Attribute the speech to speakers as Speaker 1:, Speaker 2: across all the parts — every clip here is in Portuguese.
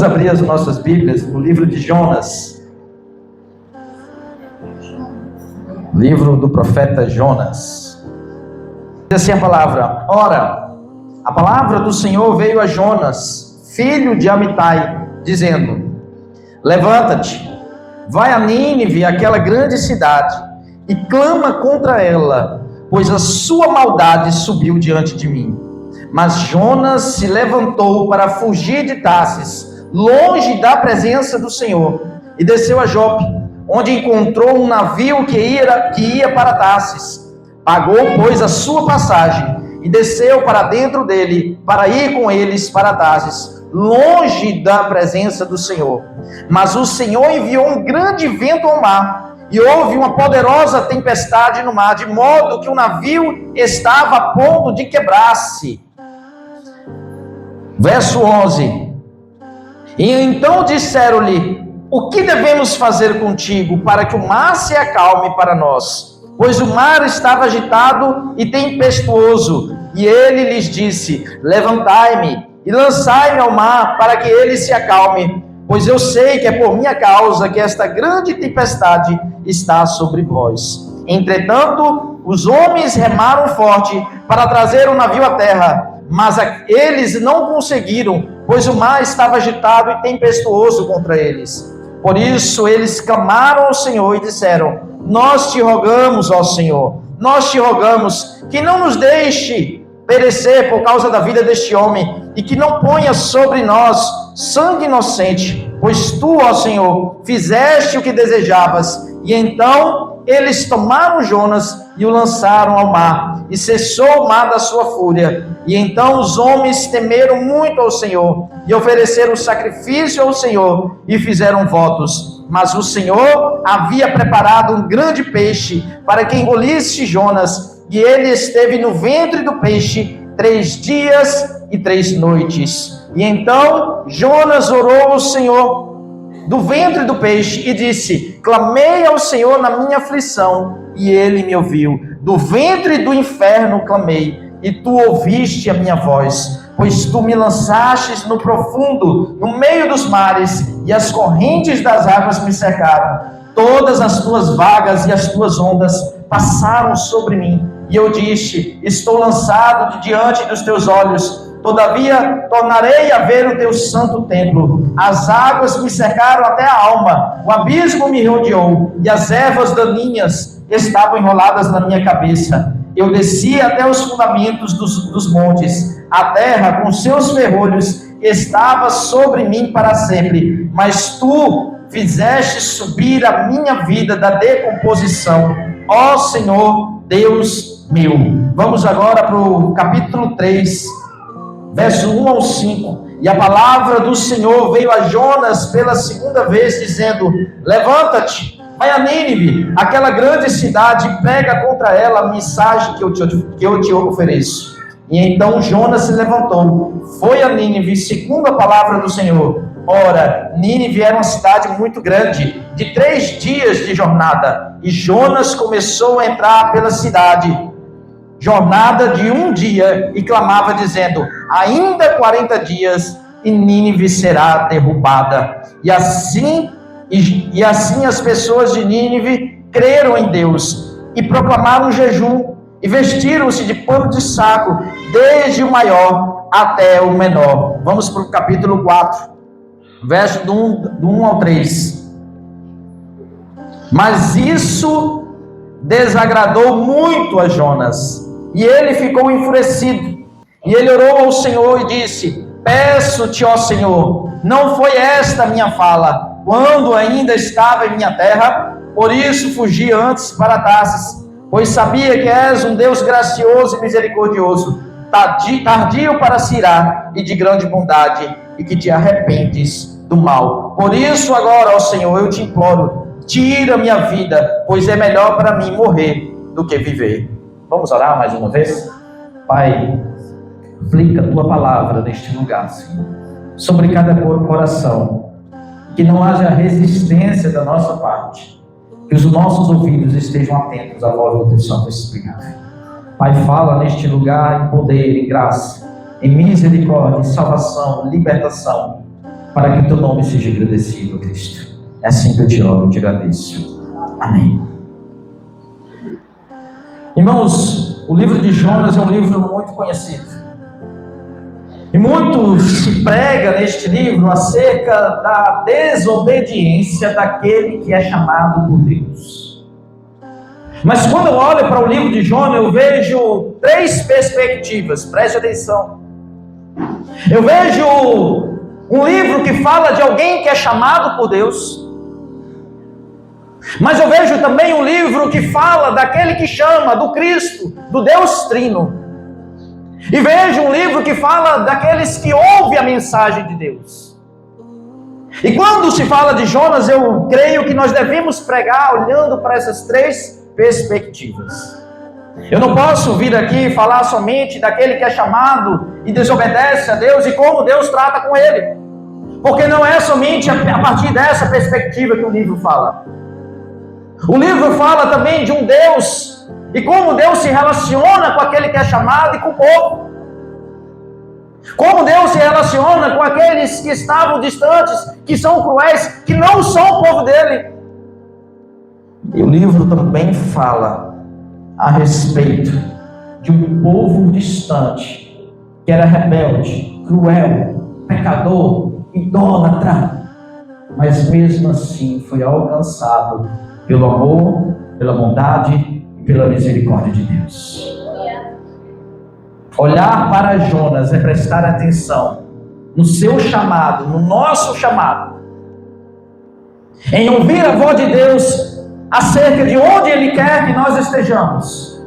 Speaker 1: Vamos abrir as nossas Bíblias no livro de Jonas. Livro do profeta Jonas. Diz assim a palavra: Ora, a palavra do Senhor veio a Jonas, filho de Amitai, dizendo: Levanta-te, vai a Nínive, aquela grande cidade, e clama contra ela, pois a sua maldade subiu diante de mim. Mas Jonas se levantou para fugir de Tarsis, longe da presença do Senhor, e desceu a Jope, onde encontrou um navio que ia para Tarsis. Pagou, pois, a sua passagem, e desceu para dentro dele, para ir com eles para Tarsis, longe da presença do Senhor. Mas o Senhor enviou um grande vento ao mar, e houve uma poderosa tempestade no mar, de modo que o navio estava a ponto de quebrar-se. Verso 11. E então disseram-lhe: O que devemos fazer contigo para que o mar se acalme para nós? Pois o mar estava agitado e tempestuoso. E ele lhes disse: Levantai-me e lançai-me ao mar, para que ele se acalme, pois eu sei que é por minha causa que esta grande tempestade está sobre vós. Entretanto, os homens remaram forte para trazer o navio à terra, mas eles não conseguiram, pois o mar estava agitado e tempestuoso contra eles. Por isso eles clamaram ao Senhor e disseram: Nós te rogamos, ó Senhor, nós te rogamos que não nos deixe perecer por causa da vida deste homem, e que não ponha sobre nós sangue inocente, pois tu, ó Senhor, fizeste o que desejavas. E então eles tomaram Jonas e o lançaram ao mar, e cessou o mar da sua fúria. E então os homens temeram muito ao Senhor, e ofereceram sacrifício ao Senhor, e fizeram votos. Mas o Senhor havia preparado um grande peixe para que engolisse Jonas, e ele esteve no ventre do peixe 3 dias e 3 noites. E então Jonas orou ao Senhor do ventre do peixe e disse: Clamei ao Senhor na minha aflição, e ele me ouviu. Do ventre do inferno clamei, e tu ouviste a minha voz. Pois tu me lançastes no profundo, no meio dos mares, e as correntes das águas me cercaram. Todas as tuas vagas e as tuas ondas passaram sobre mim. E eu disse: Estou lançado de diante dos teus olhos. Todavia tornarei a ver o teu santo templo. As águas me cercaram até a alma, o abismo me rodeou, e as ervas daninhas estavam enroladas na minha cabeça. Eu desci até os fundamentos dos montes. A terra com seus ferrolhos estava sobre mim para sempre. Mas tu fizeste subir a minha vida da decomposição, ó Senhor Deus meu. Vamos agora para o capítulo 3, verso 1 ao 5. E a palavra do Senhor veio a Jonas pela segunda vez, dizendo: Levanta-te, vai a Nínive, aquela grande cidade, e prega contra ela a mensagem que eu te ofereço. E então Jonas se levantou, foi a Nínive, segundo a palavra do Senhor. Ora, Nínive era uma cidade muito grande, de 3 dias de jornada. E Jonas começou a entrar pela cidade, jornada de 1 dia, e clamava dizendo: Ainda 40 dias e Nínive será derrubada. E assim as pessoas de Nínive creram em Deus e proclamaram jejum e vestiram-se de pano de saco, desde o maior até o menor. Vamos para o capítulo 4, verso do 1 ao 3. Mas isso desagradou muito a Jonas, e ele ficou enfurecido. E ele orou ao Senhor e disse: Peço-te, ó Senhor, não foi esta a minha fala, quando ainda estava em minha terra? Por isso fugi antes para Tarsis, pois sabia que és um Deus gracioso e misericordioso, tardio para se irar e de grande bondade, e que te arrependes do mal. Por isso agora, ó Senhor, eu te imploro, tira minha vida, pois é melhor para mim morrer do que viver. Vamos orar mais uma vez? Pai, aplica a tua palavra neste lugar, Senhor, sobre cada coração, que não haja resistência da nossa parte, que os nossos ouvidos estejam atentos à voz do teu Santo Espírito. Pai, fala neste lugar em poder, em graça, em misericórdia, em salvação, libertação. para que o teu nome seja agradecido, Cristo. É assim que eu te oro e te agradeço. Amém. Irmãos, o livro de Jonas é um livro muito conhecido. E muito se prega neste livro acerca da desobediência daquele que é chamado por Deus. Mas quando eu olho para o livro de Jonas, eu vejo três perspectivas, preste atenção. Eu vejo um livro que fala de alguém que é chamado por Deus, mas eu vejo também um livro que fala daquele que chama, do Cristo, do Deus Trino. E vejo um livro que fala daqueles que ouvem a mensagem de Deus. E quando se fala de Jonas, eu creio que nós devemos pregar olhando para essas três perspectivas. Eu não posso vir aqui falar somente daquele que é chamado e desobedece a Deus e como Deus trata com ele. Porque não é somente a partir dessa perspectiva que o livro fala. O livro fala também de um Deus e como Deus se relaciona com aquele que é chamado e com o povo. Como Deus se relaciona com aqueles que estavam distantes, que são cruéis, que não são o povo dele. E o livro também fala a respeito de um povo distante, que era rebelde, cruel, pecador, idólatra, mas mesmo assim foi alcançado pelo amor, pela bondade e pela misericórdia de Deus. Olhar para Jonas é prestar atenção no seu chamado, no nosso chamado, em ouvir a voz de Deus acerca de onde Ele quer que nós estejamos,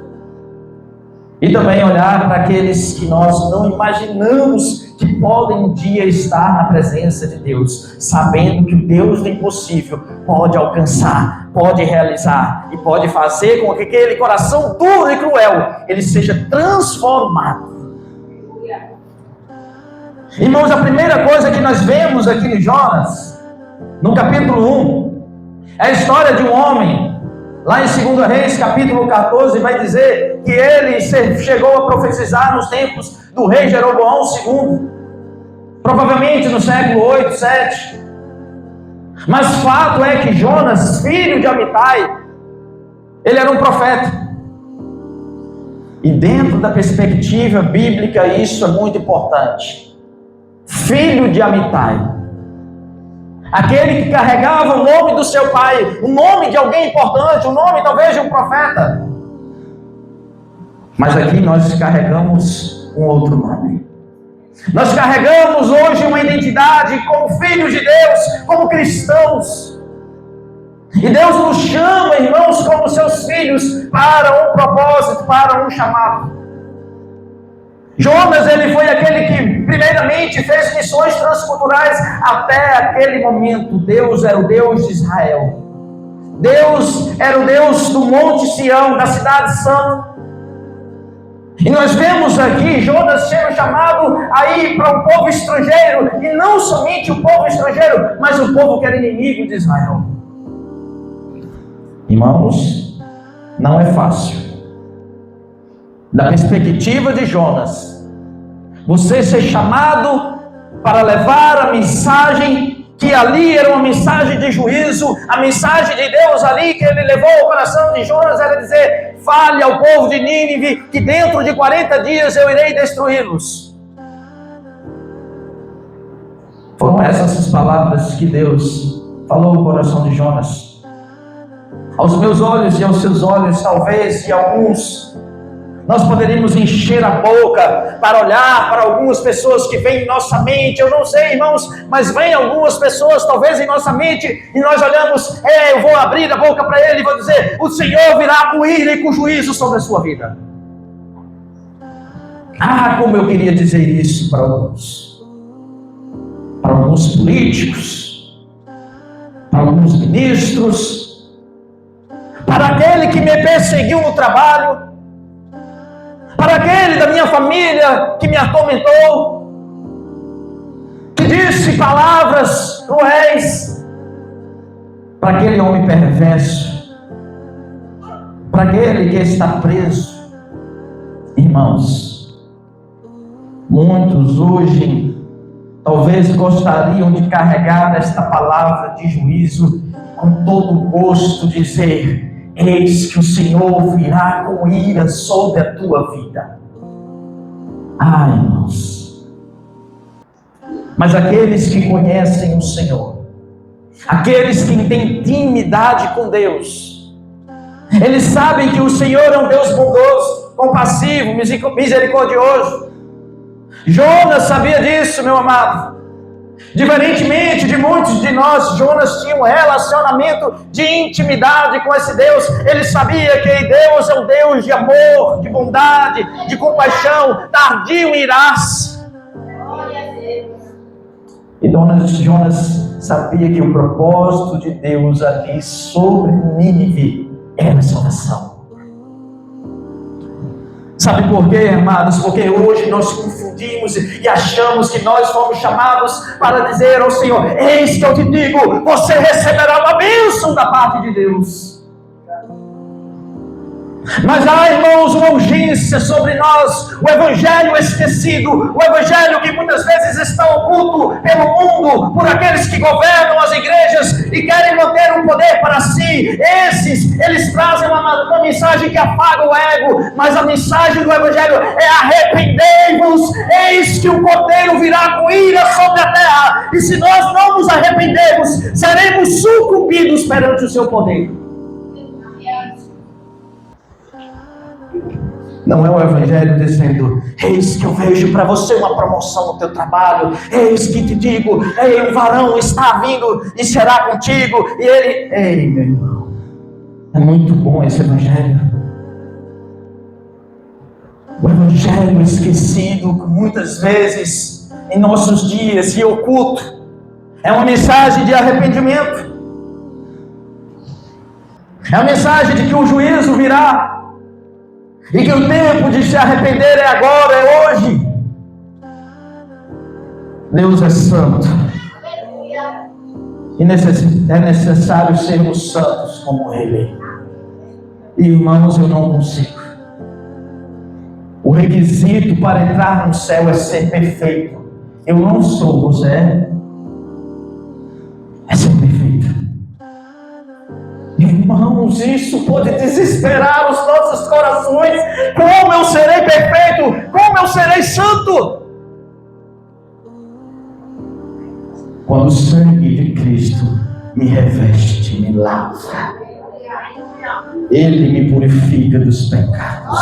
Speaker 1: e também olhar para aqueles que nós não imaginamos que podem um dia estar na presença de Deus, sabendo que o Deus do impossível pode alcançar, pode realizar e pode fazer com que aquele coração duro e cruel ele seja transformado. Irmãos, a primeira coisa que nós vemos aqui em Jonas, no capítulo 1, é a história de um homem. Lá em 2 Reis, capítulo 14, vai dizer que ele chegou a profetizar nos tempos do rei Jeroboão II, provavelmente no século 8, 7. Mas fato é que Jonas, filho de Amitai, ele era um profeta. E dentro da perspectiva bíblica, isso é muito importante. Filho de Amitai, aquele que carregava o nome do seu pai, o nome de alguém importante, o nome talvez de um profeta. Mas aqui nós carregamos um outro nome. Nós carregamos hoje uma identidade como filhos de Deus, como cristãos. E Deus nos chama, irmãos, como seus filhos, para um propósito, para um chamado. Jonas, ele foi aquele que primeiramente fez missões transculturais. Até aquele momento, Deus era o Deus de Israel. Deus era o Deus do Monte Sião, da cidade santa. E nós vemos aqui Jonas sendo chamado a ir para um povo estrangeiro, e não somente o povo estrangeiro, mas o povo que era inimigo de Israel. Irmãos, não é fácil. Da perspectiva de Jonas, você ser chamado para levar a mensagem que ali era uma mensagem de juízo, a mensagem de Deus ali que ele levou ao coração de Jonas era dizer: fale ao povo de Nínive que dentro de 40 dias eu irei destruí-los. Foram essas as palavras que Deus falou ao coração de Jonas. Aos meus olhos e aos seus olhos, talvez, e alguns, nós poderíamos encher a boca para olhar para algumas pessoas que vêm em nossa mente. Eu não sei, irmãos, mas vem algumas pessoas talvez em nossa mente e nós olhamos: eu vou abrir a boca para ele e vou dizer: o Senhor virá com ira e com juízo sobre a sua vida. Ah, como eu queria dizer isso para alguns políticos, para alguns ministros, para aquele que me perseguiu no trabalho, para aquele da minha família que me atormentou, que disse palavras cruéis, para aquele homem perverso, para aquele que está preso. Irmãos, muitos hoje talvez gostariam de carregar esta palavra de juízo com todo o gosto, dizer: eis que o Senhor virá com ira sobre a tua vida. Ai, irmãos, mas aqueles que conhecem o Senhor, aqueles que têm intimidade com Deus, eles sabem que o Senhor é um Deus bondoso, compassivo, misericordioso. Jonas sabia disso, meu amado. Diferentemente de muitos de nós, Jonas tinha um relacionamento de intimidade com esse Deus. Ele sabia que Deus é um Deus de amor, de bondade, de compaixão, tardio em irar-se. E Jonas sabia que o propósito de Deus ali sobre Nínive era a salvação. Sabe por quê, amados? Porque hoje nós confundimos e achamos que nós fomos chamados para dizer ao Senhor: eis que eu te digo, você receberá uma bênção da parte de Deus. Mas há, irmãos, uma urgência sobre nós, o evangelho esquecido, o evangelho que muitas vezes está oculto pelo mundo, por aqueles que governam as igrejas e querem manter o poder para si. Eles trazem uma mensagem que apaga o ego, mas a mensagem do evangelho é: arrependei-vos, eis que o Cordeiro virá com ira sobre a terra, e se nós não nos arrependermos, seremos sucumbidos perante o seu poder. Não é o evangelho dizendo: eis que eu vejo para você uma promoção no teu trabalho, eis que te digo, um varão está vindo e será contigo, e ele... Ei, meu irmão, é muito bom esse evangelho. O evangelho esquecido, muitas vezes em nossos dias, e oculto, é uma mensagem de arrependimento, é a mensagem de que o juízo virá, e que o tempo de se arrepender é agora, é hoje. Deus é santo, e é necessário sermos santos como Ele. Irmãos, eu não consigo. O requisito para entrar no céu é ser perfeito. Eu não sou, você é? É ser perfeito. Irmãos, isso pode desesperar os nossos corações. Como eu serei perfeito? Como eu serei santo? Quando o sangue de Cristo me reveste, me lava, Ele me purifica dos pecados.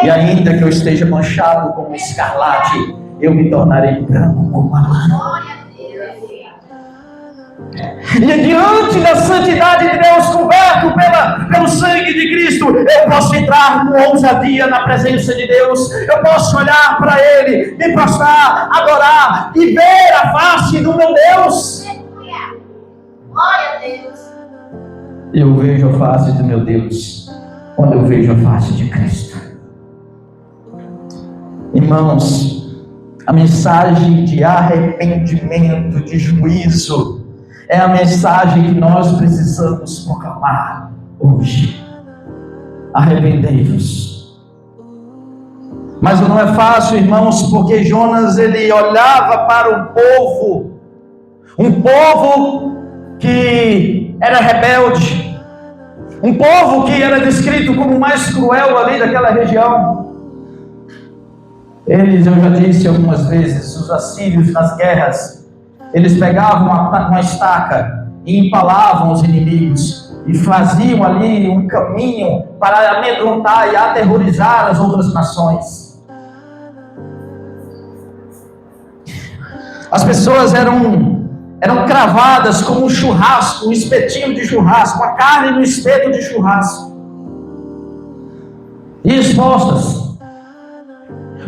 Speaker 1: E ainda que eu esteja manchado como escarlate, eu me tornarei branco como a lã. E diante da santidade de Deus, coberto pelo sangue de Cristo, eu posso entrar com ousadia na presença de Deus. Eu posso olhar para Ele, me prostrar, adorar e ver a face do meu Deus. Glória a Deus. Eu vejo a face do meu Deus quando eu vejo a face de Cristo. Irmãos, a mensagem de arrependimento, de juízo, é a mensagem que nós precisamos proclamar hoje. Arrependei-vos. Mas não é fácil, irmãos, porque Jonas, ele olhava para um povo que era rebelde, um povo que era descrito como o mais cruel ali daquela região. Eles, eu já disse algumas vezes, os assírios nas guerras, eles pegavam uma estaca e empalavam os inimigos e faziam ali um caminho para amedrontar e aterrorizar as outras nações. As pessoas eram cravadas como um churrasco, um espetinho de churrasco, a carne no espeto de churrasco, e expostas.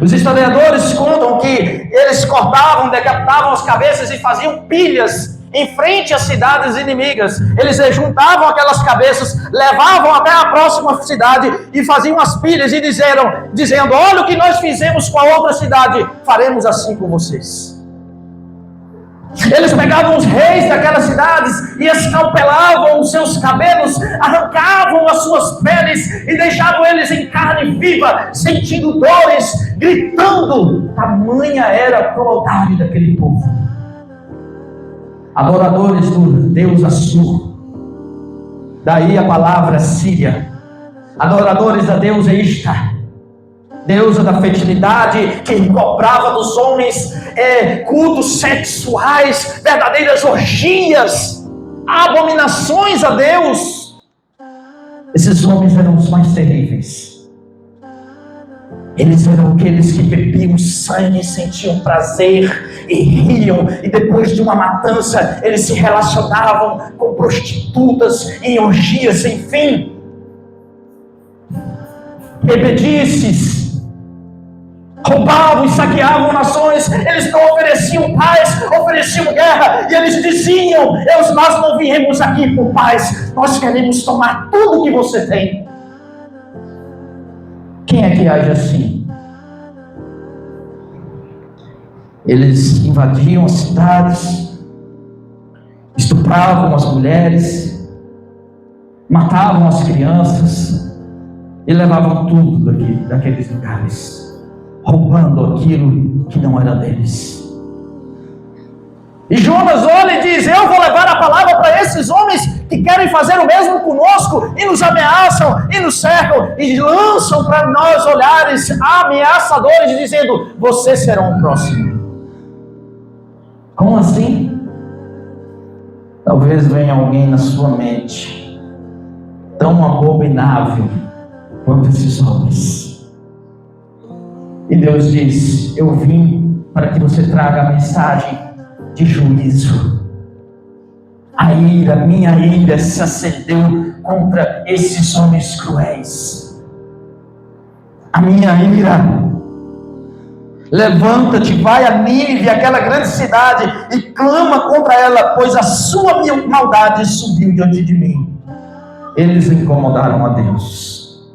Speaker 1: Os historiadores contam que eles cortavam, decapitavam as cabeças e faziam pilhas em frente às cidades inimigas. Eles juntavam aquelas cabeças, levavam até a próxima cidade e faziam as pilhas e dizendo: olha o que nós fizemos com a outra cidade, faremos assim com vocês. Eles pegavam os reis daquelas cidades e escalpelavam os seus cabelos, arrancavam as suas peles e deixavam eles em carne viva, sentindo dores, gritando. Tamanha era a crueldade daquele povo. Adoradores do Deus Assur, daí a palavra Síria. Adoradores da deusa Ishtar, deusa da fertilidade, que cobrava dos homens cultos sexuais, verdadeiras orgias, abominações a Deus. Esses homens eram os mais terríveis. Eles eram aqueles que bebiam sangue, sentiam prazer e riam, e depois de uma matança eles se relacionavam com prostitutas em orgias sem fim. Bebedices, roubavam e saqueavam nações. Eles não ofereciam paz, ofereciam guerra, e eles diziam: nós não viemos aqui por paz, nós queremos tomar tudo que você tem. Quem é que age assim? Eles invadiam as cidades, estupravam as mulheres, matavam as crianças e levavam tudo daqueles lugares, roubando aquilo que não era deles. E Jonas olha e diz: eu vou levar a palavra para esses homens que querem fazer o mesmo conosco, e nos ameaçam, e nos cercam, e lançam para nós olhares ameaçadores, dizendo: vocês serão o próximo. Como assim? Talvez venha alguém na sua mente tão abominável quanto esses homens. E Deus diz: eu vim para que você traga a mensagem de juízo. A ira, minha ira se acendeu contra esses homens cruéis. A minha ira. Levanta-te, vai a Nínive, aquela grande cidade, e clama contra ela, pois a sua maldade subiu diante de mim. Eles incomodaram a Deus.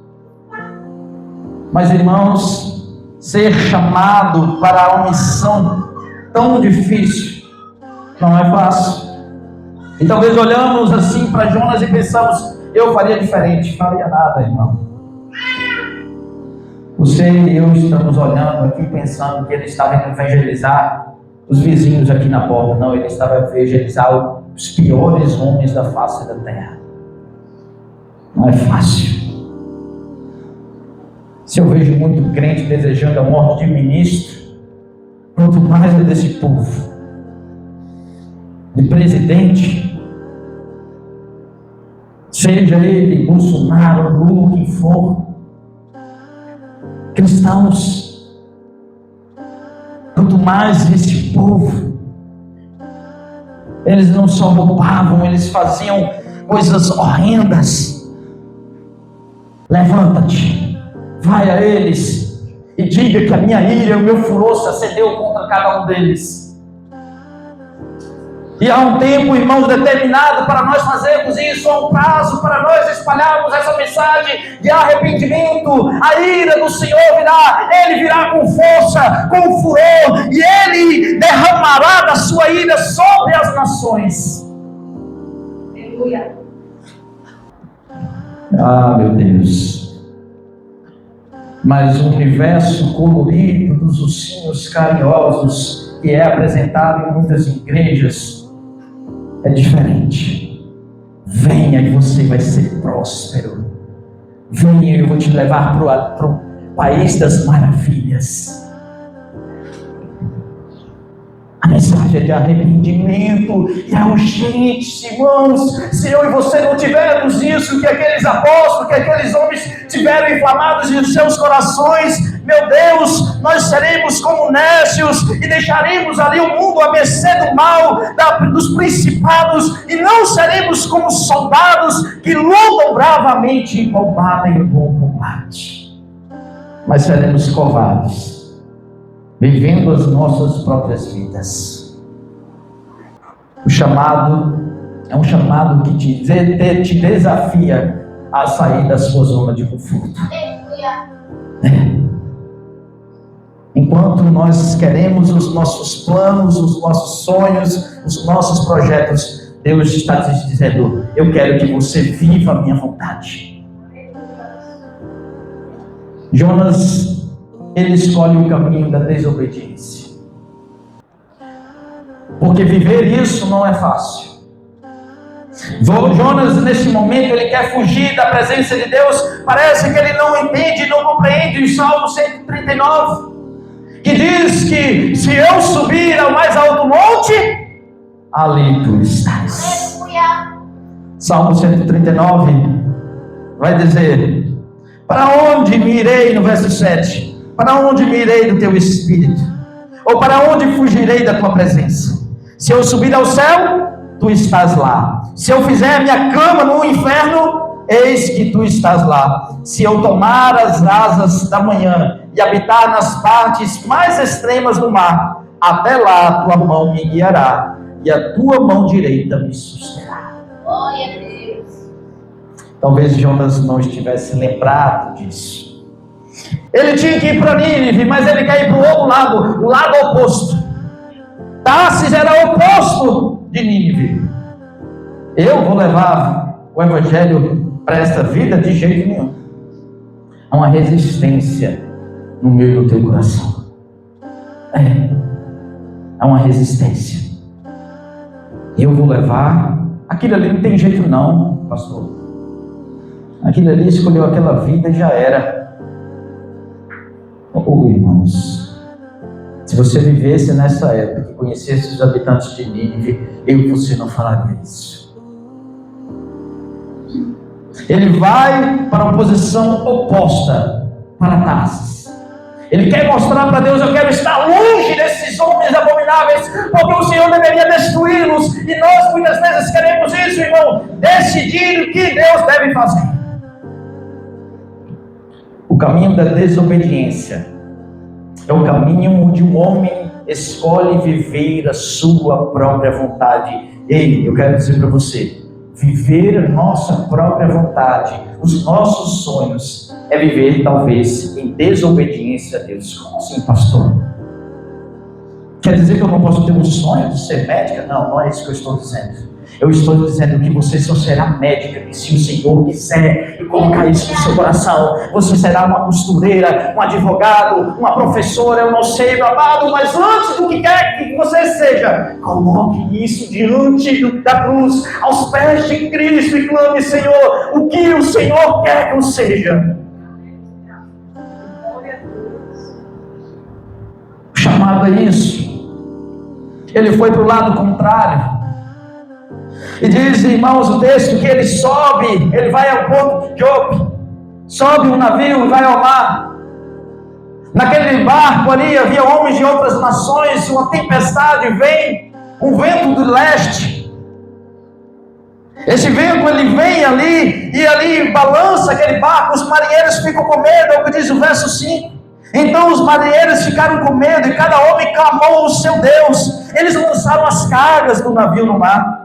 Speaker 1: Mas, irmãos, ser chamado para uma missão tão difícil não é fácil. E talvez olhamos assim para Jonas e pensamos: eu faria diferente. Faria nada, irmão. Você e eu estamos olhando aqui pensando que ele estava indo evangelizar os vizinhos aqui na porta. Não, ele estava a evangelizar os piores homens da face da terra. Não é fácil. Se eu vejo muito crente desejando a morte de ministro, quanto mais é desse povo, de presidente, seja ele Bolsonaro, Lula, quem for, cristãos, quanto mais esse povo. Eles não só roubavam, eles faziam coisas horrendas. Levanta-te, vai a eles e diga que a minha ira, o meu furor se acendeu contra cada um deles. E há um tempo, irmãos, determinado para nós fazermos isso, há um prazo para nós espalharmos essa mensagem de arrependimento. A ira do Senhor virá, Ele virá com força, com furor, e Ele derramará da sua ira sobre as nações. Aleluia. Ah, meu Deus. Mas o universo colorido dos ursinhos carinhosos que é apresentado em muitas igrejas é diferente. Venha e você vai ser próspero. Venha e eu vou te levar para o país das maravilhas. A mensagem é de arrependimento, e é urgente, irmãos. Se eu e você não tivermos isso que aqueles apóstolos, que aqueles homens tiveram inflamados em seus corações, meu Deus, nós seremos como nécios e deixaremos ali o mundo à mercê do mal, dos principados, e não seremos como soldados que lutam bravamente em combate, em bom combate, mas seremos covardes, vivendo as nossas próprias vidas. O chamado é um chamado que te desafia a sair da sua zona de conforto. Enquanto nós queremos os nossos planos, os nossos sonhos, os nossos projetos, Deus está te dizendo: eu quero que você viva a minha vontade. Jonas, ele escolhe o caminho da desobediência, porque viver isso não é fácil. Jonas, nesse momento, ele quer fugir da presença de Deus. Parece que ele não entende, não compreende o Salmo 139, que diz que se eu subir ao mais alto monte, ali tu estás. Salmo 139 vai dizer: para onde me irei, no verso 7? Para onde me irei do teu espírito? Ou para onde fugirei da tua presença? Se eu subir ao céu, tu estás lá. Se eu fizer a minha cama no inferno, eis que tu estás lá. Se eu tomar as asas da manhã e habitar nas partes mais extremas do mar, até lá a tua mão me guiará e a tua mão direita me susterá. Glória a Deus. Talvez Jonas não estivesse lembrado disso. Ele tinha que ir para Nínive, mas ele quer ir para o outro lado, o lado oposto. Tarsis era o oposto de Nínive. Eu vou levar o evangelho para essa vida? De jeito nenhum. Há uma resistência no meu e no teu coração. Há uma resistência. Eu vou levar. Aquilo ali não tem jeito não, pastor. Aquilo ali escolheu aquela vida e já era. Irmãos, se você vivesse nessa época, conhecesse os habitantes de Nínive, eu e você não falaria isso. Ele vai para a posição oposta, para Tarsis. Ele quer mostrar para Deus: eu quero estar longe desses homens abomináveis, porque o Senhor deveria destruí-los. E nós muitas vezes queremos isso, irmão, decidir o que Deus deve fazer. O caminho da desobediência é o caminho onde o homem escolhe viver a sua própria vontade. Ei, eu quero dizer para você: viver a nossa própria vontade, os nossos sonhos, é viver talvez em desobediência a Deus. Como assim, pastor? Quer dizer que eu não posso ter um sonho de ser médica? Não, não é isso que eu estou dizendo. Eu estou dizendo que você só será médica, que se o Senhor quiser e colocar isso no seu coração, você será uma costureira, um advogado, uma professora, eu não sei, meu amado, mas antes do que quer que você seja, coloque isso diante da cruz, aos pés de Cristo, e clame: Senhor, o que o Senhor quer que eu seja? O chamado é isso. Ele foi para o lado contrário. E diz, irmãos, o texto que ele sobe, ele vai ao porto de Jope, sobe um navio e vai ao mar. Naquele barco ali havia homens de outras nações. Uma tempestade vem, um vento do leste. Esse vento ele vem ali e ali balança aquele barco. Os marinheiros ficam com medo, é o que diz o verso 5. Então os marinheiros ficaram com medo e cada homem clamou ao seu Deus. Eles lançaram as cargas do navio no mar.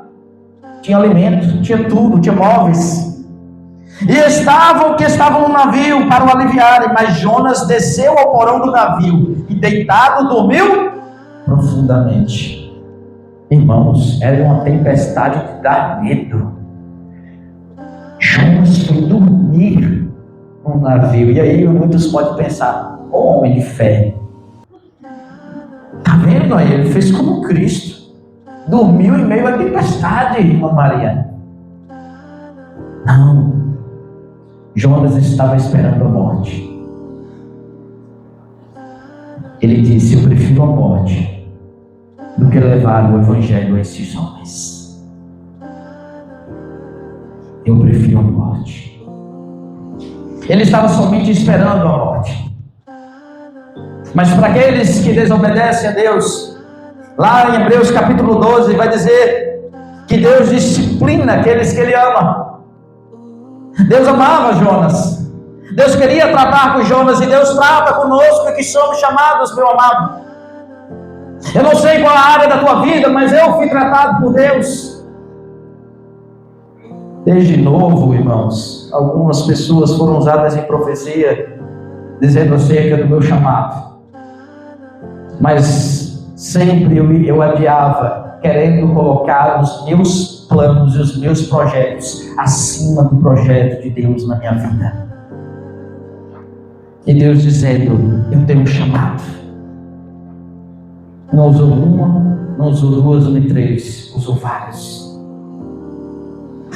Speaker 1: Tinha alimento, tinha tudo, tinha móveis. E estavam no navio para o aliviarem, mas Jonas desceu ao porão do navio e deitado dormiu profundamente. Irmãos, era uma tempestade que dá medo. Jonas foi dormir no navio. E aí muitos podem pensar: homem de fé. Está vendo aí? Ele fez como Cristo. Dormiu em meio à tempestade, irmã Maria. Não. Jonas estava esperando a morte. Ele disse: eu prefiro a morte do que levar o evangelho a esses homens. Eu prefiro a morte. Ele estava somente esperando a morte. Mas para aqueles que desobedecem a Deus, lá em Hebreus capítulo 12 vai dizer que Deus disciplina aqueles que Ele ama. Deus amava Jonas. Deus queria tratar com Jonas e Deus trata conosco que somos chamados, meu amado. Eu não sei qual a área da tua vida, mas eu fui tratado por Deus. Desde novo, irmãos, algumas pessoas foram usadas em profecia, dizendo acerca do meu chamado. Mas sempre eu adiava, querendo colocar os meus planos e os meus projetos acima do projeto de Deus na minha vida. E Deus dizendo: eu tenho um chamado. Não usou uma, não usou duas, nem três, usou vários.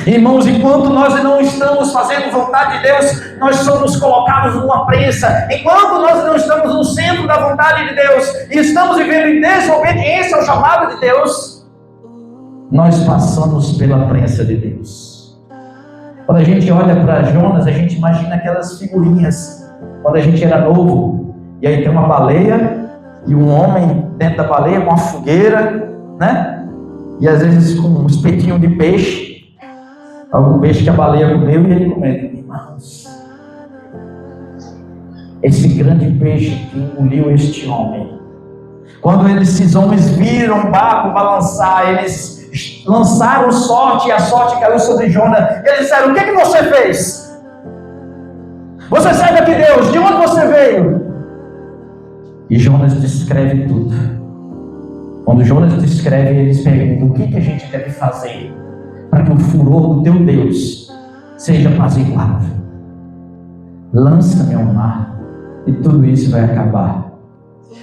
Speaker 1: Irmãos, enquanto nós não estamos fazendo vontade de Deus, nós somos colocados numa prensa. Enquanto nós não estamos no centro da vontade de Deus e estamos vivendo em desobediência ao chamado de Deus, nós passamos pela prensa de Deus. Quando a gente olha para Jonas, a gente imagina aquelas figurinhas quando a gente era novo, e aí tem uma baleia e um homem dentro da baleia com uma fogueira, né? E às vezes com um espetinho de peixe, algum peixe que a baleia comeu, e ele comenta: irmãos, esse grande peixe que engoliu este homem. Quando esses homens viram o barco balançar, eles lançaram sorte, e a sorte caiu sobre Jonas. Eles disseram: o que você fez? Você serve aqui Deus, de onde você veio? E Jonas descreve tudo. Quando Jonas descreve, eles perguntam: o que a gente deve fazer para que o furor do teu Deus seja apaziguado? Lança-me ao mar e tudo isso vai acabar.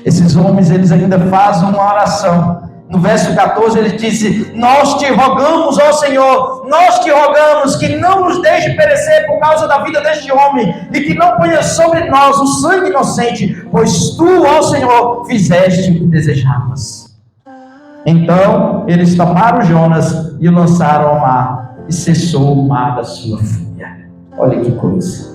Speaker 1: Esses homens, eles ainda fazem uma oração. No verso 14 ele disse: nós te rogamos, ó Senhor, nós te rogamos que não nos deixe perecer por causa da vida deste homem, e que não ponha sobre nós o sangue inocente, pois tu, ó Senhor, fizeste o que desejavas. Então eles tomaram Jonas e o lançaram ao mar, e cessou o mar da sua fúria. Olha que coisa.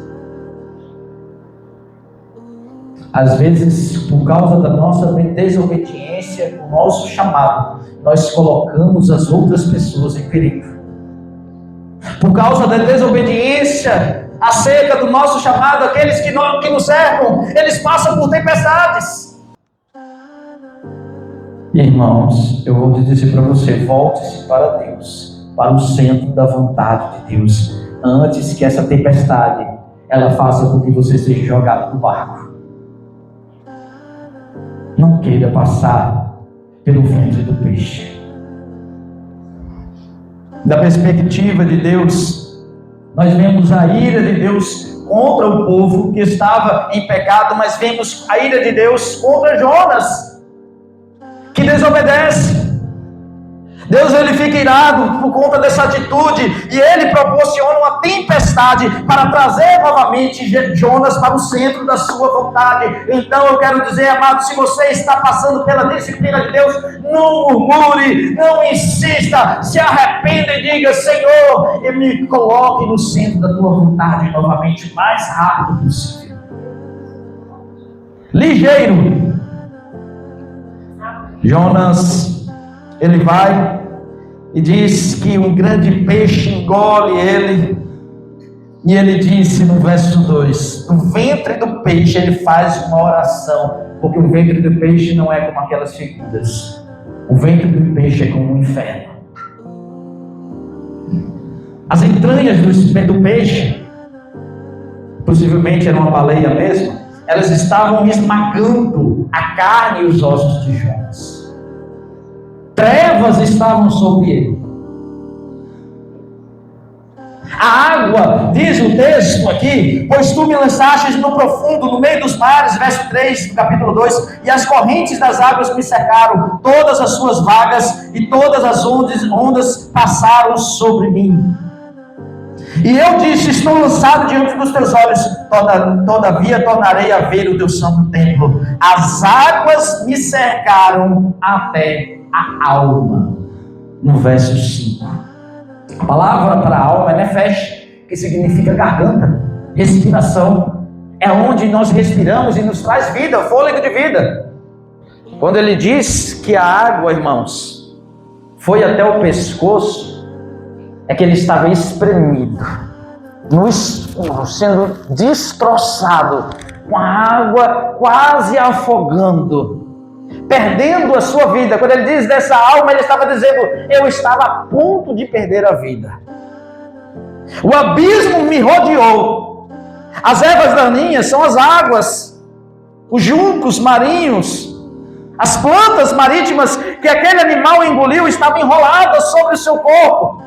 Speaker 1: Às vezes, por causa da nossa desobediência, o nosso chamado, nós colocamos as outras pessoas em perigo. Por causa da desobediência acerca do nosso chamado, aqueles que nos cercam, eles passam por tempestades. Irmãos, eu vou dizer para você: volte-se para Deus, para o centro da vontade de Deus, antes que essa tempestade ela faça com que você seja jogado no barco. Não queira passar pelo ventre do peixe. Da perspectiva de Deus, nós vemos a ira de Deus contra o povo que estava em pecado, mas vemos a ira de Deus contra Jonas, que desobedece. Deus, ele fica irado por conta dessa atitude, e ele proporciona uma tempestade para trazer novamente Jonas para o centro da sua vontade. Então eu quero dizer, amado, se você está passando pela disciplina de Deus, não murmure, não insista, se arrependa e diga: Senhor, me coloque no centro da tua vontade novamente, o mais rápido possível. Ligeiro. Jonas, ele vai e diz que um grande peixe engole ele, e ele disse no verso 2, no ventre do peixe ele faz uma oração, porque o ventre do peixe não é como aquelas figuras, o ventre do peixe é como um inferno. As entranhas do peixe, possivelmente era uma baleia mesmo, elas estavam esmagando a carne e os ossos de Jonas. Trevas estavam sobre ele. A água, diz o texto aqui, pois tu me lançastes no profundo, no meio dos mares, verso 3 do capítulo 2, e as correntes das águas me cercaram, todas as suas vagas e todas as ondas passaram sobre mim. E eu disse: estou lançado diante dos teus olhos, todavia tornarei a ver o teu santo templo. As águas me cercaram até a alma. No verso 5. A palavra para a alma é nefesh, que significa garganta, respiração. É onde nós respiramos e nos traz vida, fôlego de vida. Quando ele diz que a água, irmãos, foi até o pescoço, é que ele estava espremido, no escuro, sendo destroçado, com a água quase afogando, perdendo a sua vida. Quando ele diz dessa alma, ele estava dizendo: eu estava a ponto de perder a vida. O abismo me rodeou. As ervas daninhas são as águas, os juncos marinhos, As plantas marítimas que aquele animal engoliu estavam enroladas sobre o seu corpo.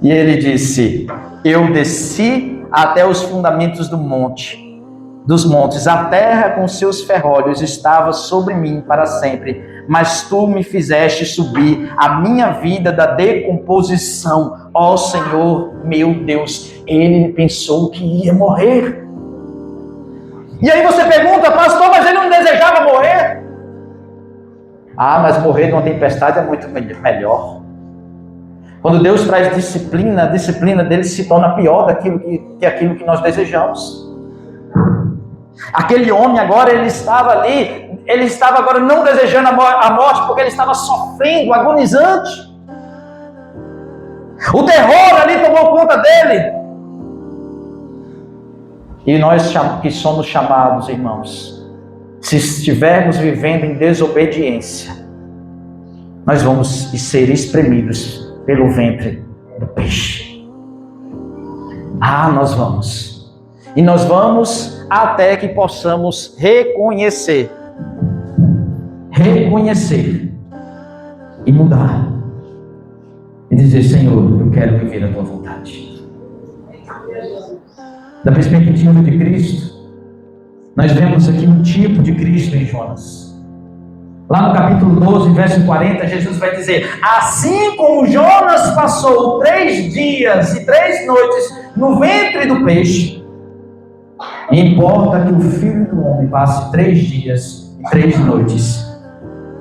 Speaker 1: E ele disse: eu desci até os fundamentos dos montes. A terra com seus ferrolhos estava sobre mim para sempre. Mas tu me fizeste subir a minha vida da decomposição. Ó Senhor, meu Deus. Ele pensou que ia morrer. E aí você pergunta: pastor, mas ele não desejava morrer? Mas morrer numa tempestade é muito melhor. Quando Deus traz disciplina, a disciplina dele se torna pior daquilo que aquilo que nós desejamos. Aquele homem agora, ele estava agora não desejando a morte, porque ele estava sofrendo, agonizante. O terror ali tomou conta dele. E nós que somos chamados, irmãos, se estivermos vivendo em desobediência, nós vamos ser espremidos pelo ventre do peixe. Nós vamos. E nós vamos até que possamos reconhecer e mudar. E dizer: Senhor, eu quero viver a tua vontade. Da perspectiva de Cristo, nós vemos aqui um tipo de Cristo em Jonas. Lá no capítulo 12, verso 40, Jesus vai dizer: assim como Jonas passou 3 dias e 3 noites no ventre do peixe, importa que o Filho do Homem passe 3 dias e 3 noites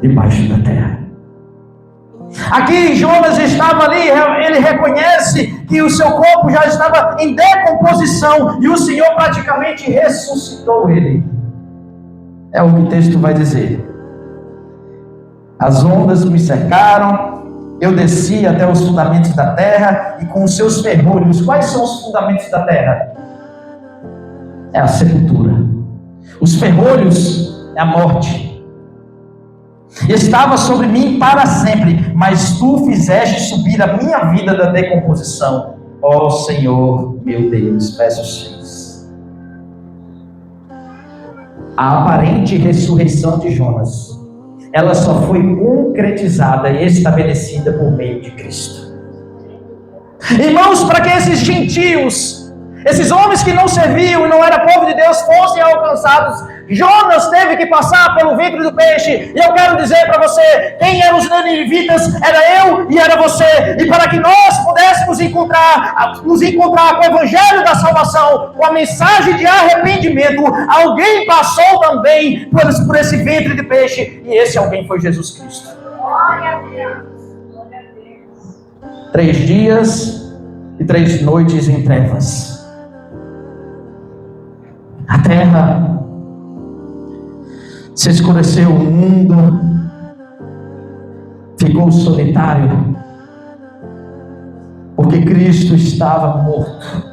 Speaker 1: debaixo da terra. Aqui Jonas estava ali, ele reconhece que o seu corpo já estava em decomposição e o Senhor praticamente ressuscitou ele. É o que o texto vai dizer. As ondas me cercaram, eu desci até os fundamentos da terra e com os seus ferrolhos. Quais são os fundamentos da terra? É a sepultura. Os ferrolhos é a morte. Estava sobre mim para sempre, mas tu fizeste subir a minha vida da decomposição. Ó Senhor, meu Deus. Verso 6. A aparente ressurreição de Jonas, ela só foi concretizada e estabelecida por meio de Cristo. Irmãos, para que esses gentios, esses homens que não serviam e não eram povo de Deus, fossem alcançados, Jonas teve que passar pelo ventre do peixe. E eu quero dizer para você: quem eram os ninivitas? Era eu e era você. E para que nós pudéssemos nos encontrar com o evangelho da salvação, com a mensagem de arrependimento, alguém passou também por esse ventre de peixe. E esse alguém foi Jesus Cristo. Glória a Deus. Glória a Deus. 3 dias e 3 noites em trevas. A terra se escureceu, o mundo ficou solitário, porque Cristo estava morto.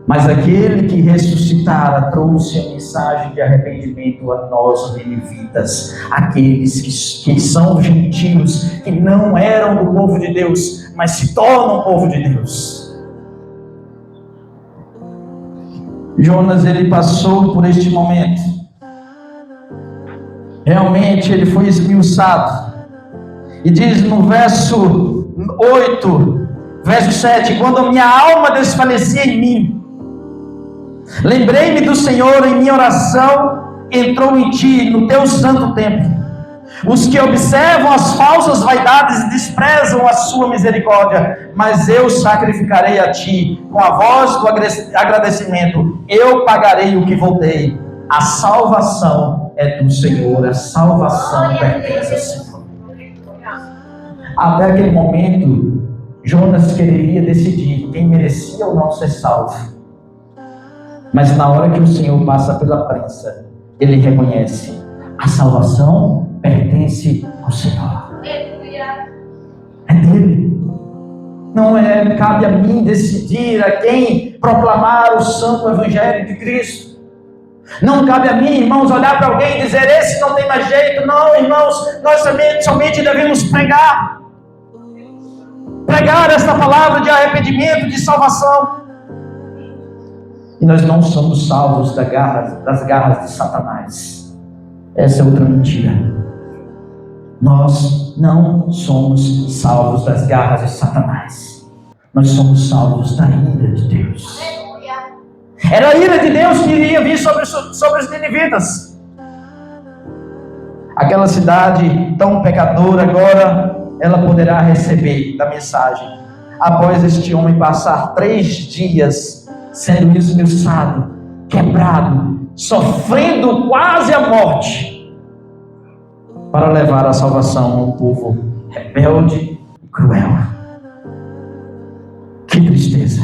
Speaker 1: Mas aquele que ressuscitara trouxe a mensagem de arrependimento a nós, ninivitas, aqueles que são gentios, que não eram do povo de Deus, mas se tornam povo de Deus. Jonas, ele passou por este momento. Realmente ele foi esmiuçado. E diz no verso 8, verso 7: quando a minha alma desfalecia em mim, lembrei-me do Senhor em minha oração, entrou em ti no teu santo templo. Os que observam as falsas vaidades desprezam a sua misericórdia, mas eu sacrificarei a ti com a voz do agradecimento. Eu pagarei o que voltei. A salvação é do Senhor, a salvação pertence ao Senhor. Até aquele momento, Jonas queria decidir quem merecia ou não ser salvo. Mas na hora que o Senhor passa pela prensa, ele reconhece: a salvação pertence ao Senhor. É dele. Não cabe a mim decidir a quem proclamar o santo evangelho de Cristo. Não cabe a mim, irmãos, olhar para alguém e dizer: esse não tem mais jeito. Não, irmãos, nós somente devemos pregar esta palavra de arrependimento, de salvação. E nós não somos salvos das garras de Satanás. Essa é outra mentira. Nós não somos salvos das garras de Satanás. Nós somos salvos da ira de Deus. Era a ira de Deus que iria vir sobre os ninivitas. Aquela cidade tão pecadora, agora ela poderá receber da mensagem. Após este homem passar 3 dias sendo esmiuçado, quebrado, sofrendo quase a morte, para levar a salvação a um povo rebelde e cruel. Que tristeza!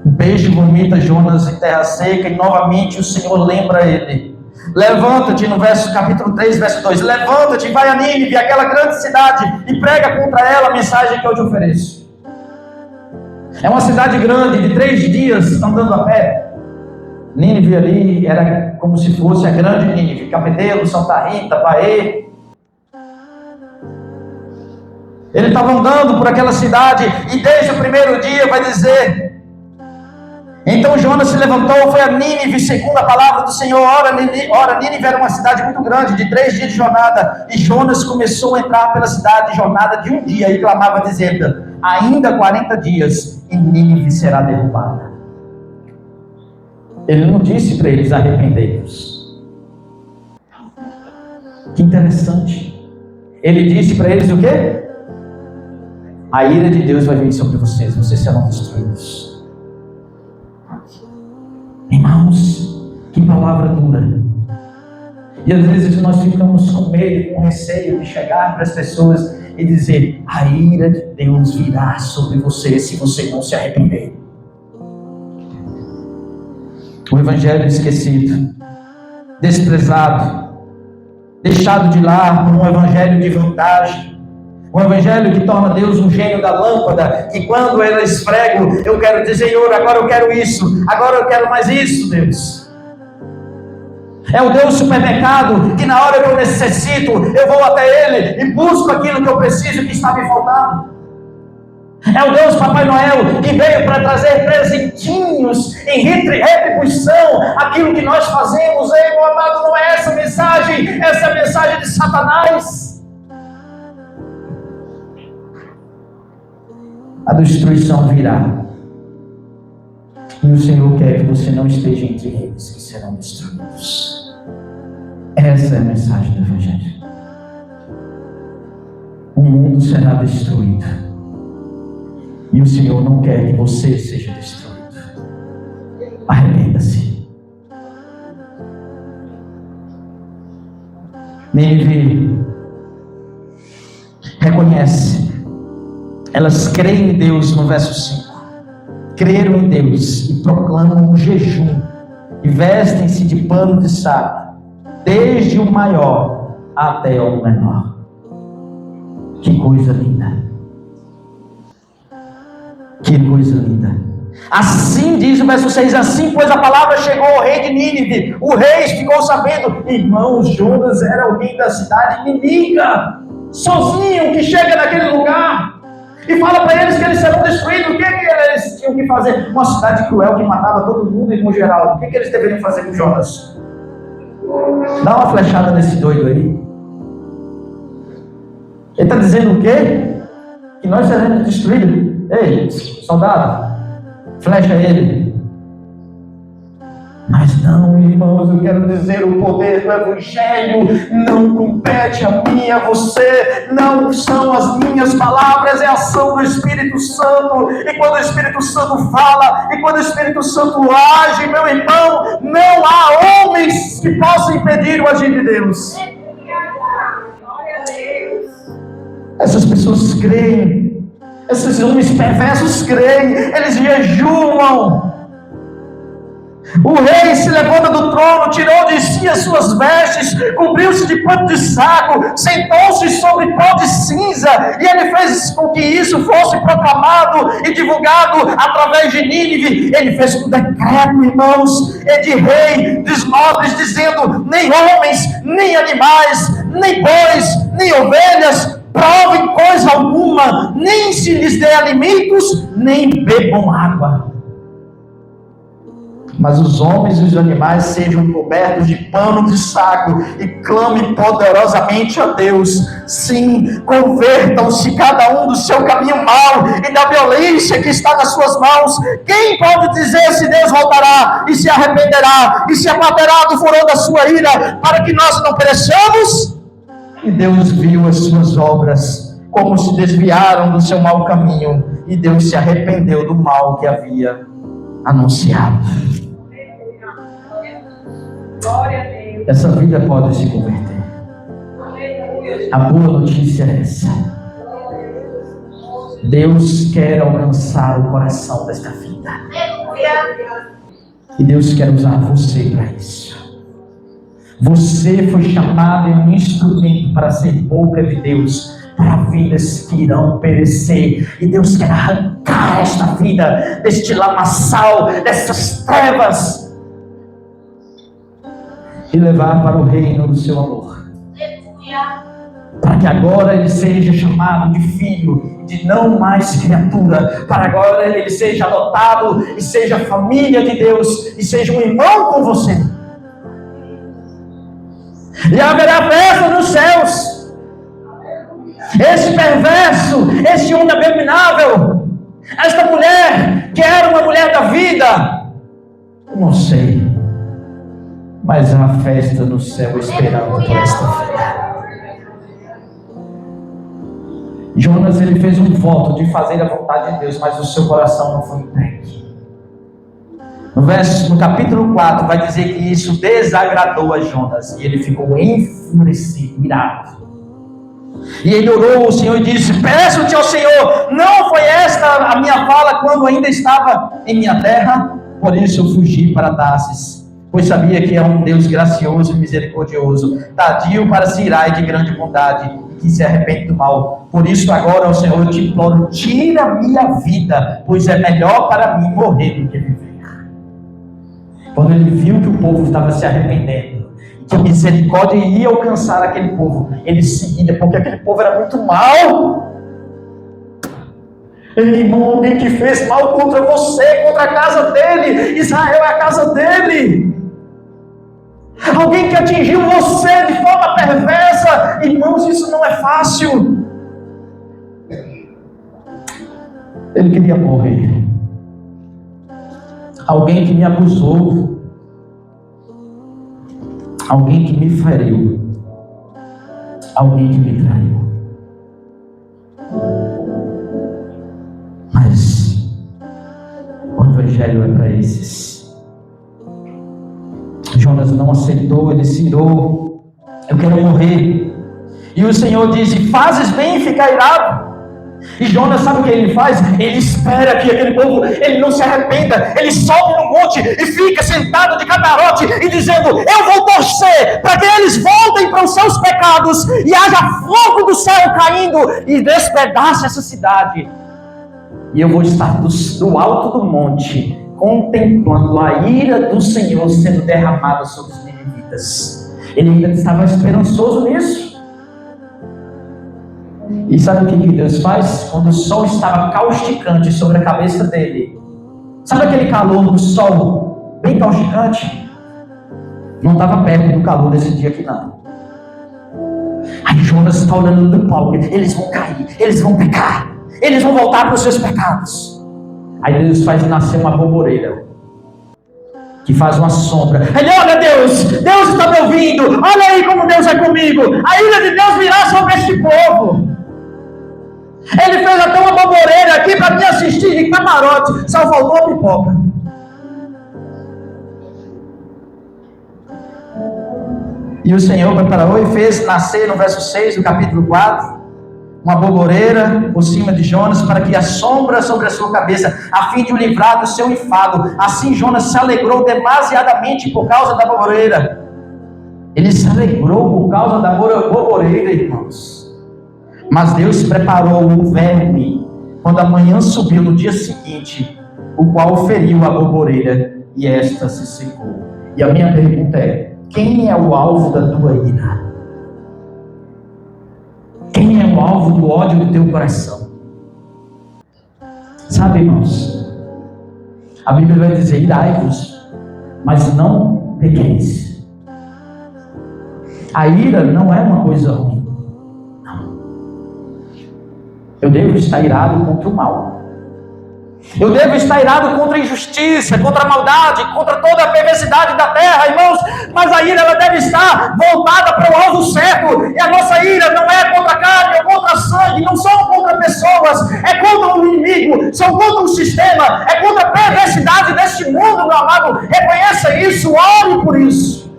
Speaker 1: O peixe vomita Jonas em terra seca, e novamente o Senhor lembra ele. Levanta-te, no capítulo 3, verso 2. Levanta-te e vai a Nínive, aquela grande cidade, e prega contra ela a mensagem que eu te ofereço. É uma cidade grande, de 3 dias andando a pé. Nínive ali era como se fosse a grande Nínive, Cabedelo, Santa Rita, Bahia. Ele estava andando por aquela cidade, e desde o primeiro dia vai dizer: então Jonas se levantou, foi a Nínive, segundo a palavra do Senhor. Ora, Nínive era uma cidade muito grande, de 3 dias de jornada, e Jonas começou a entrar pela cidade, jornada de um dia, e clamava dizendo: ainda 40 dias, e Nínive será derrubada. Ele não disse para eles: arrependei-vos. Que interessante. Ele disse para eles o quê? A ira de Deus vai vir sobre vocês, vocês serão destruídos. Irmãos, que palavra dura. E às vezes nós ficamos com medo, com receio de chegar para as pessoas e dizer: a ira de Deus virá sobre você se você não se arrepender. O evangelho esquecido, desprezado, deixado de lado por um evangelho de vantagem. Um evangelho que torna Deus um gênio da lâmpada, que quando ela esfrega, eu quero dizer: Senhor, agora eu quero isso, agora eu quero mais isso, Deus. É o Deus supermercado, que na hora que eu necessito, eu vou até Ele e busco aquilo que eu preciso, que está me faltando. É o Deus Papai Noel, que veio para trazer presentinhos em retribuição aquilo que nós fazemos. Ei, meu amado, não é essa é a mensagem de Satanás. A destruição virá. E o Senhor quer que você não esteja entre eles que serão destruídos. Essa é a mensagem do Evangelho. O mundo será destruído. E o Senhor não quer que você seja destruído. Arrependa-se. Nínive reconhece. Elas creem em Deus, no verso 5. Creram em Deus e proclamam um jejum. E vestem-se de pano de saco, desde o maior até o menor. Que coisa linda. Que coisa linda. Assim diz o verso 6, assim pois a palavra chegou ao rei de Nínive. O rei ficou sabendo. Irmãos, Jonas era alguém da cidade inimiga, sozinho, que chega naquele lugar e fala para eles que eles serão destruídos. O que eles tinham que fazer? Uma cidade cruel que matava todo mundo e no geral. O que eles deveriam fazer com Jonas? Dá uma flechada nesse doido aí. Ele está dizendo o quê? Que nós seremos destruídos. Ei, soldado, flecha ele. Mas não, irmãos, eu quero dizer, o poder do Evangelho não compete a mim, a você, não são as minhas palavras, é a ação do Espírito Santo. E quando o Espírito Santo fala, e quando o Espírito Santo age, meu irmão, não há homens que possam impedir o agir de Deus. Essas pessoas creem, esses homens perversos creem, eles jejuam. O rei se levanta do trono, tirou de si as suas vestes, cobriu-se de pano de saco, sentou-se sobre pó de cinza, e ele fez com que isso fosse proclamado e divulgado através de Nínive. Ele fez um decreto, irmãos, de rei, dos nobres, dizendo: nem homens, nem animais, nem bois, nem ovelhas provem coisa alguma, nem se lhes dê alimentos, nem bebam água. mas os homens e os animais sejam cobertos de pano de saco e clame poderosamente a Deus. Sim, convertam-se cada um do seu caminho mau e da violência que está nas suas mãos. Quem pode dizer se Deus voltará e se arrependerá e se abaterá do furor da sua ira para que nós não pereçamos? E Deus viu as suas obras, como se desviaram do seu mau caminho, e Deus se arrependeu do mal que havia anunciado. Essa vida pode se converter. A boa notícia é essa: Deus quer alcançar o coração desta vida, e Deus quer usar você para isso. Você foi chamado em um instrumento para ser boca de Deus para vidas que irão perecer, e Deus quer arrancar esta vida deste lamaçal, dessas trevas, e levar para o reino do seu amor, para que agora ele seja chamado de filho, de não mais criatura, para agora ele seja adotado e seja família de Deus e seja um irmão com você. E haverá festa nos céus. Esse perverso, esse homem abominável, esta mulher que era uma mulher da vida, eu não sei, mas há festa no céu esperando por esta vida. Jonas, ele fez um voto de fazer a vontade de Deus, mas o seu coração não foi entregue. No capítulo 4 vai dizer que isso desagradou a Jonas, e ele ficou enfurecido, irado. E ele orou ao Senhor e disse: peço-te ao Senhor, não foi esta a minha fala quando ainda estava em minha terra? Por isso eu fugi para Tarsis, pois sabia que é um Deus gracioso e misericordioso, tardio para se irar e de grande bondade, e que se arrepende do mal. Por isso agora, ao Senhor, eu te imploro, tira a minha vida, pois é melhor para mim morrer do que viver. Quando ele viu que o povo estava se arrependendo, que a misericórdia ia alcançar aquele povo, ele seguia, porque aquele povo era muito mau. Irmão, alguém que fez mal contra você, contra a casa dele, Israel é a casa dele. Alguém que atingiu você de forma perversa, irmãos, isso não é fácil. Ele queria morrer. Alguém que me abusou, alguém que me feriu, alguém que me traiu. Mas o evangelho é para esses. Jonas não aceitou, ele se irou. Eu quero morrer. E o Senhor disse: fazes bem em ficar irado. E Jonas, sabe o que ele faz? Ele espera que aquele povo, ele não se arrependa. Ele sobe no monte e fica sentado de camarote e dizendo: eu vou torcer para que eles voltem para os seus pecados e haja fogo do céu caindo e despedace essa cidade. E eu vou estar do alto do monte contemplando a ira do Senhor sendo derramada sobre os ninivitas. Ele ainda estava esperançoso nisso. E sabe o que Deus faz? Quando o sol estava causticante sobre a cabeça dele, sabe aquele calor do sol bem causticante? Não estava perto do calor desse dia aqui não. Aí Jonas está olhando do palco: eles vão cair, eles vão pecar, eles vão voltar para os seus pecados. Aí Deus faz nascer uma borboleira que faz uma sombra. Ele: olha Deus, Deus está me ouvindo, olha aí como Deus é comigo, a ira de Deus virá sobre este povo. Ele fez até uma borboleira aqui para me assistir de camarote, só faltou a pipoca. E o Senhor preparou e fez nascer no verso 6 do capítulo 4 uma borboleira por cima de Jonas, para que a sombra sobre a sua cabeça, a fim de o livrar do seu enfado. Assim Jonas se alegrou demasiadamente por causa da borboleira. Ele se alegrou por causa da borboleira, irmãos. Mas Deus preparou o verme quando a manhã subiu no dia seguinte, o qual feriu a borboleira e esta se secou. E a minha pergunta é: quem é o alvo da tua ira? Quem é o alvo do ódio do teu coração? Sabe, irmãos, a Bíblia vai dizer: irai-vos, mas não pequeis. A ira não é uma coisa ruim. Não. Eu devo estar irado contra o mal. Eu devo estar irado contra a injustiça, contra a maldade, contra toda a perversidade da terra, irmãos. Mas a ira ela deve estar voltada para o alvo certo. E a nossa ira não é contra a carne ou contra sangue, não são contra pessoas, é contra o inimigo, são contra o sistema, é contra a perversidade deste mundo, meu amado. Reconheça isso, ore por isso.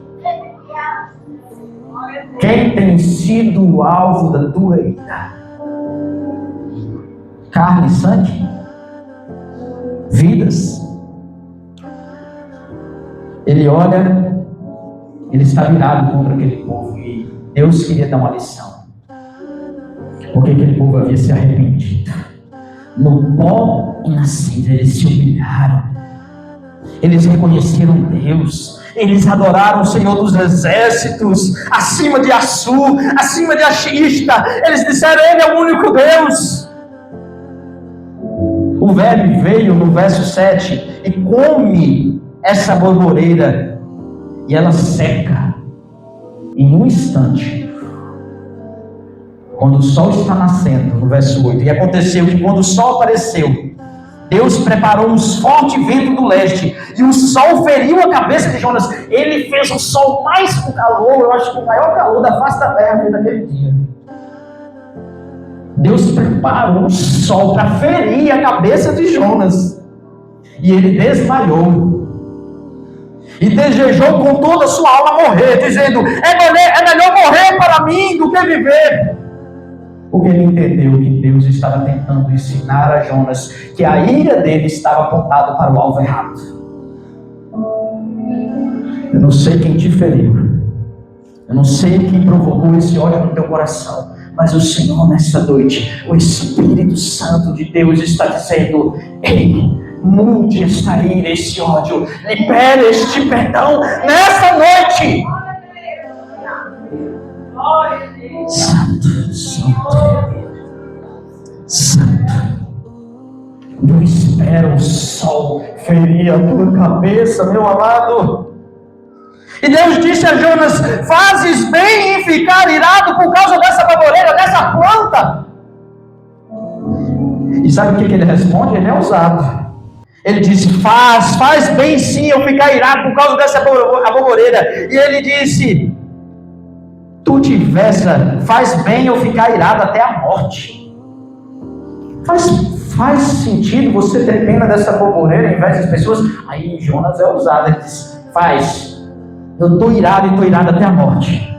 Speaker 1: Quem tem sido o alvo da tua ira? Carne e sangue? Vidas? Ele olha, ele está virado contra aquele povo e Deus queria dar uma lição, porque aquele povo havia se arrependido. No pó e na cinza eles se humilharam, eles reconheceram Deus, eles adoraram o Senhor dos Exércitos, acima de Assur, acima de Axista. Eles disseram: Ele é o único Deus. O verme veio no verso 7 e come essa borboreira, e ela seca em um instante, quando o sol está nascendo, no verso 8. E aconteceu que quando o sol apareceu, Deus preparou um forte vento do leste, e o sol feriu a cabeça de Jonas. Ele fez o sol mais com calor, eu acho que o maior calor da face da terra naquele dia. Deus preparou o sol para ferir a cabeça de Jonas, e ele desmaiou e desejou com toda a sua alma morrer, dizendo: é melhor morrer para mim do que viver. Porque ele entendeu que Deus estava tentando ensinar a Jonas que a ira dele estava apontada para o alvo errado. Eu não sei quem te feriu, eu não sei quem provocou esse ódio no teu coração, mas o Senhor, nessa noite, o Espírito Santo de Deus está dizendo: ei, mude esta ira, esse ódio, libere este perdão nessa noite. Santo, Santo, Santo. Não espera o sol ferir a tua cabeça, meu amado. E Deus disse a Jonas: fazes bem em ficar irado por causa dessa borboreira, dessa planta. E sabe o que ele responde? Ele é ousado. Ele disse: faz bem sim eu ficar irado por causa dessa borboreira. E ele disse: faz bem eu ficar irado até a morte. Faz sentido você ter pena dessa borboreira em vez das pessoas? Aí Jonas é ousado, ele disse: faz. Eu estou irado e estou irado até a morte.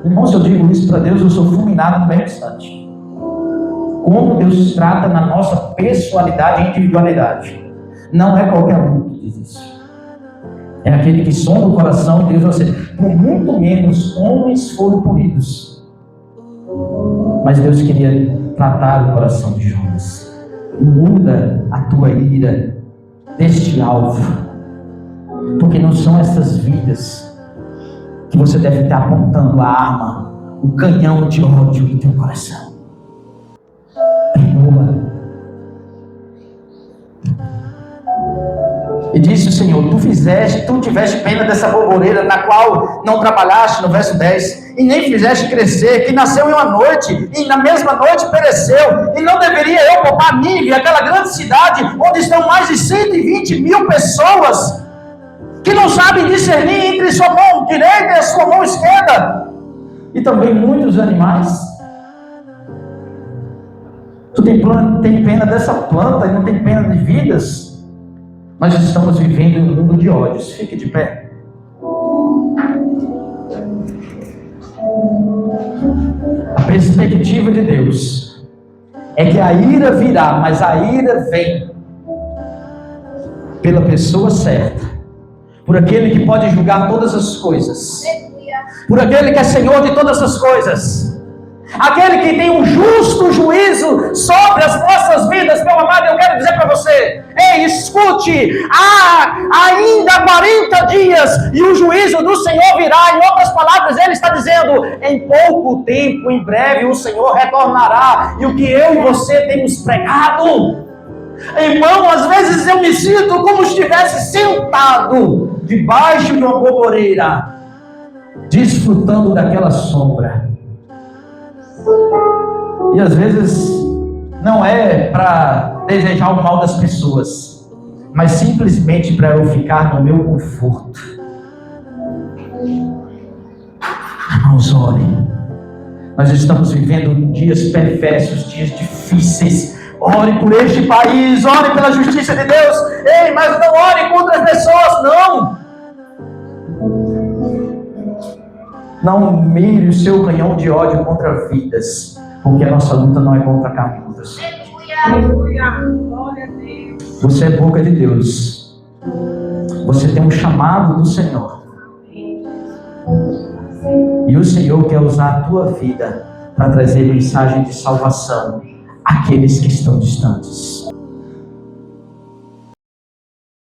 Speaker 1: Irmão, se eu digo isso para Deus, eu sou fulminado no mesmo instante. Como Deus trata na nossa pessoalidade e individualidade. Não é qualquer um que diz isso. É aquele que sonda o coração de Deus. Ou seja, por muito menos homens foram punidos. Mas Deus queria tratar o coração de Jonas. Muda a tua ira deste alvo. Porque não são essas vidas que você deve estar apontando a arma, o canhão de ódio no teu coração. Perdoa. E disse o Senhor: tu tiveste pena dessa borboreira, na qual não trabalhaste, no verso 10, e nem fizeste crescer, que nasceu em uma noite, e na mesma noite pereceu. E não deveria eu poupar Nínive, aquela grande cidade, onde estão mais de 120 mil pessoas, que não sabem discernir entre sua mão direita e a sua mão esquerda, e também muitos animais? Tu tem pena dessa planta e não tem pena de vidas? Nós estamos vivendo em um mundo de ódios. Fique de pé. A perspectiva de Deus é que a ira virá, mas a ira vem pela pessoa certa, por aquele que pode julgar todas as coisas, por aquele que é Senhor de todas as coisas, aquele que tem um justo juízo sobre as nossas vidas. Meu amado, eu quero dizer para você: ei, escute, há ainda 40 dias e o juízo do Senhor virá. Em outras palavras, ele está dizendo: em pouco tempo, em breve, o Senhor retornará. E o que eu e você temos pregado, irmão, às vezes eu me sinto como se estivesse sentado debaixo de uma boboreira, desfrutando daquela sombra. E às vezes não é para desejar o mal das pessoas, mas simplesmente para eu ficar no meu conforto. Irmãos, olhem. Nós estamos vivendo dias perversos, dias difíceis. Ore por este país, ore pela justiça de Deus. Ei, mas não ore contra as pessoas, não. Não mire o seu canhão de ódio contra vidas, porque a nossa luta não é contra a carne e contra o sangue. Você é boca de Deus. Você tem um chamado do Senhor. E o Senhor quer usar a tua vida para trazer mensagem de salvação àqueles que estão distantes.